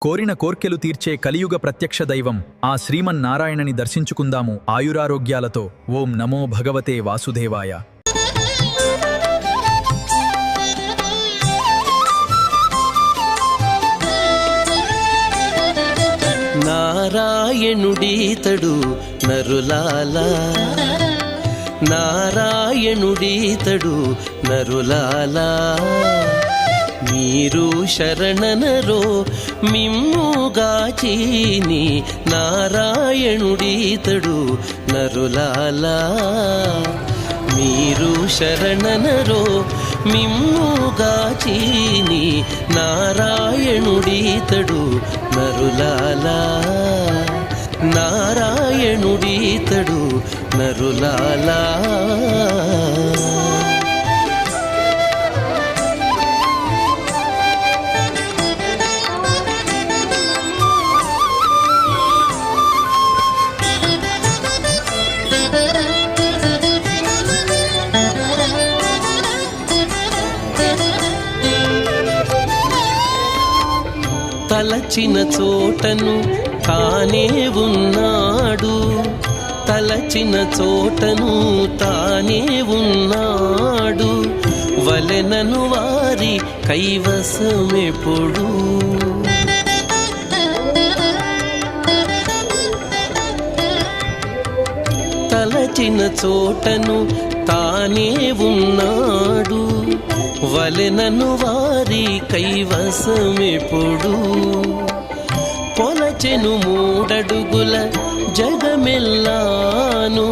కోరిన కోర్కెలు తీర్చే కలియుగ ప్రత్యక్ష దైవం ఆ శ్రీమన్నారాయణని దర్శించుకుందాము ఆయురారోగ్యాలతో. ఓం నమో భగవతే వాసుదేవాయ. నారాయణుడీతడు నరులాలా, నారాయణుడీతడు నరులాలా. మీరు శరణనరో మిమ్ముగాచీని నారాయణుడీతడు నరులాలా. మీరు శరణనరో మిమ్ముగాచీని నారాయణుడీతడు నరులాలా. నారాయణుడీతడు నరులాలా. తలచిన చోటను తానే ఉన్నాడు, తలచిన చోటను తానే ఉన్నాడు. వలెనను వారి కైవసమెప్పుడు, తలచిన చోటను తానే ఉన్నాడు. వలెనను వారి కైవసమెప్పుడు. కొలచెను మూడడుగుల జగమెల్లాను,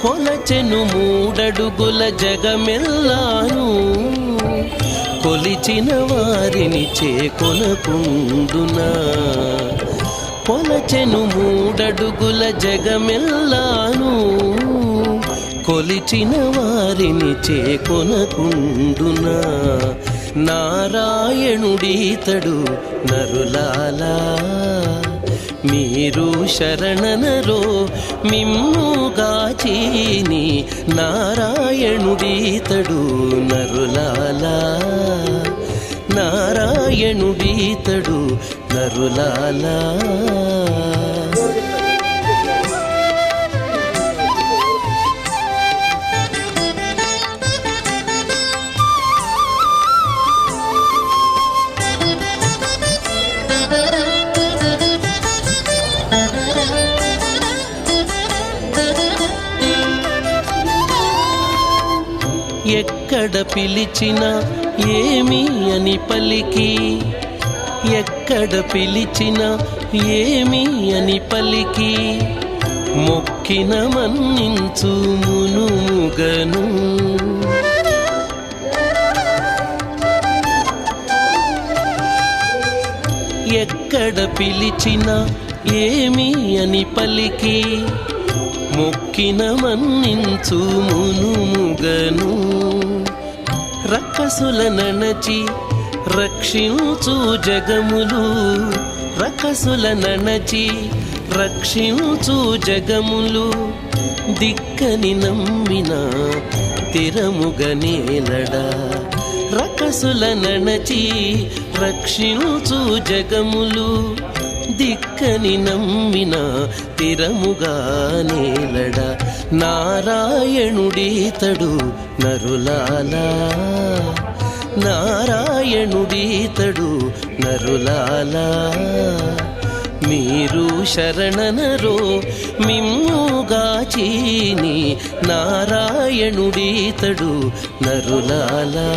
కొలచెను మూడడుగుల జగమెల్లాను. కొలిచిన వారిని చేకొనకుండునా, కొలచెను మూడడుగుల జగమెల్లాను. కొలిచిన వారిని చేకొనకుండునా. నారాయణుడీతడు నరులాలా. మీరు శరణనరో మిమ్ముగాచీని నారాయణుడీతడు నరులాలా. నారాయణుడీతడు నరులాలా. ఎక్కడ పిలిచినా ఏమి అని పలికి, ఎక్కడ పిలిచినా ఏమి అని పలికి. మొక్కిన మన్నించు మునుముగను, ఎక్కడ పిలిచినా ఏమి అని పలికి. మొక్కిన మన్నించు మునుముగను. రక్కసుల నణచి రక్షించు జగములు, రక్కసుల నణచి రక్షించు జగములు. దిక్కని నమ్మిన తిరముగనేలడా. రక్కసుల నణచి రక్షించు జగములు. దిక్కని నమ్మిన తిరముగా నేలడ. నారాయణుడీతడు నరులాలా. నారాయణుడీతడు నరులాలా. మీరు శరణనరో మిమ్ముగాచీని నారాయణుడీతడు నరులాలా.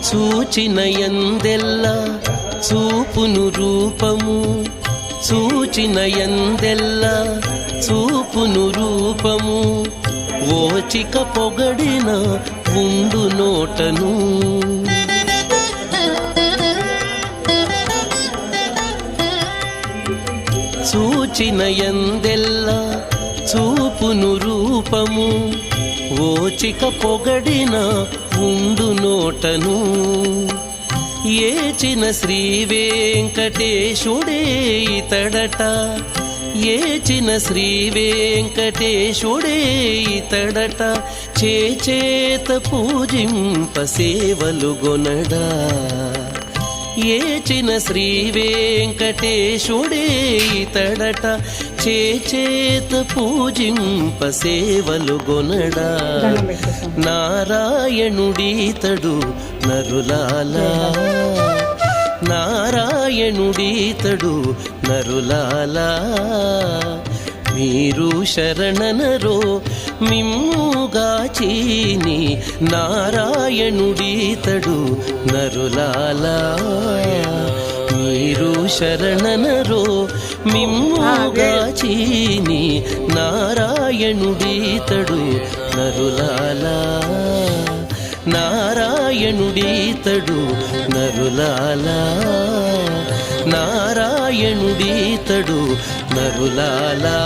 చూచిన యందెల్లా చూపును రూపము, చూచిన యందెల్లా చూపును రూపము. ఓచిక పొగడిన ఉండు నోటను, చూచిన యందెల్లా చూపును రూపము. ఓచిక పొగడిన ఉండు నోటను ఏచిన శ్రీ వెంకటేశుడే ఇతడట ఏచిన శ్రీ వెంకటేశుడే ఇతడట చేచేత పూజింప సేవలు గొనడా ఏచిన శ్రీ వెంకటేశుడే ఇతడట చేచేత పూజింప సేవలు గొనడా నారాయణుడీతడు నరులాలా నారాయణుడీతడు నరులాలా మీరు శరణనరో మిమ్ముగాచీని నారాయణుడీతడు నరులాలా మీరు శరణనరో మిమ్ముగాచీని నారాయణుడీతడు నరులాలా నారాయణుడీతడు నరులాలా నారాయణుడీతడు నరులాలా